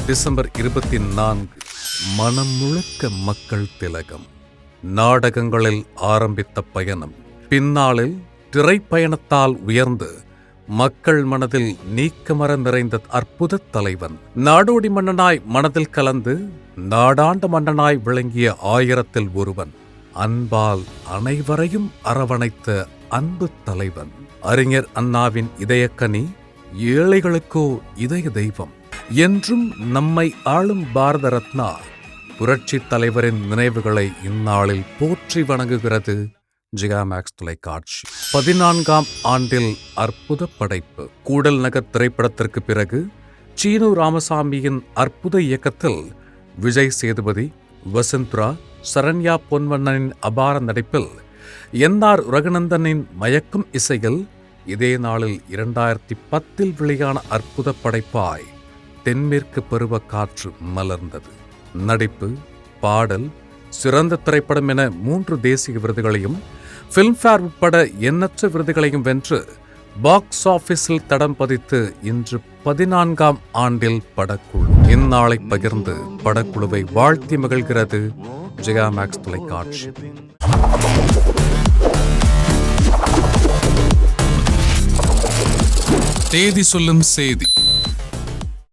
December 24 மனம் முழுக்க மக்கள் திலகம். நாடகங்களில் ஆரம்பித்த பயணம் பின்னாளில் திரைப்பயணத்தால் உயர்ந்து மக்கள் மனதில் நீக்கமர நிறைந்த அற்புத தலைவன். நாடோடி மன்னனாய் மனதில் கலந்து நாடாண்ட மன்னனாய் விளங்கிய 1000ல் ஒருவன். அன்பால் அனைவரையும் அரவணைத்த அன்பு தலைவன். அறிஞர் அண்ணாவின் இதயக்கனி, ஏழைகளுக்கோ இதய தெய்வம். என்றும் நம்மை ஆளும் பாரத ரத்னா புரட்சி தலைவரின் நினைவுகளை இந்நாளில் போற்றி வணங்குகிறது ஜிகா மேக்ஸ் தொலைக்காட்சி. 14ஆம் ஆண்டில் அற்புத படைப்பு. கூடல் நகர் திரைப்படத்திற்கு பிறகு சீனு ராமசாமியின் அற்புத இயக்கத்தில் விஜய் சேதுபதி, வசந்த்ரா, சரண்யா பொன்வண்ணனின் அபார நடிப்பில் என்ஆர் ரகுநந்தனின் மயக்கும் இசையில் இதே நாளில் 2010 வெளியான அற்புத படைப்பாய் தென்மேற்கு பருவ காற்று மலர்ந்தது. நடிப்பு, பாடல், சிறந்த திரைப்படம் என 3 தேசிய விருதுகளையும் பிலிம்பேர் உட்பட எண்ணற்ற விருதுகளையும் வென்று பாக்ஸ் ஆபீஸில் தடம் பதித்து இன்று 14ஆம் ஆண்டில் படக்குழு. இந்நாளை பகிர்ந்து படக்குழுவை வாழ்த்தி மகிழ்கிறது ஜிகா மேக்ஸ் தொலைக்காட்சி. தேதி சொல்லும் செய்தி.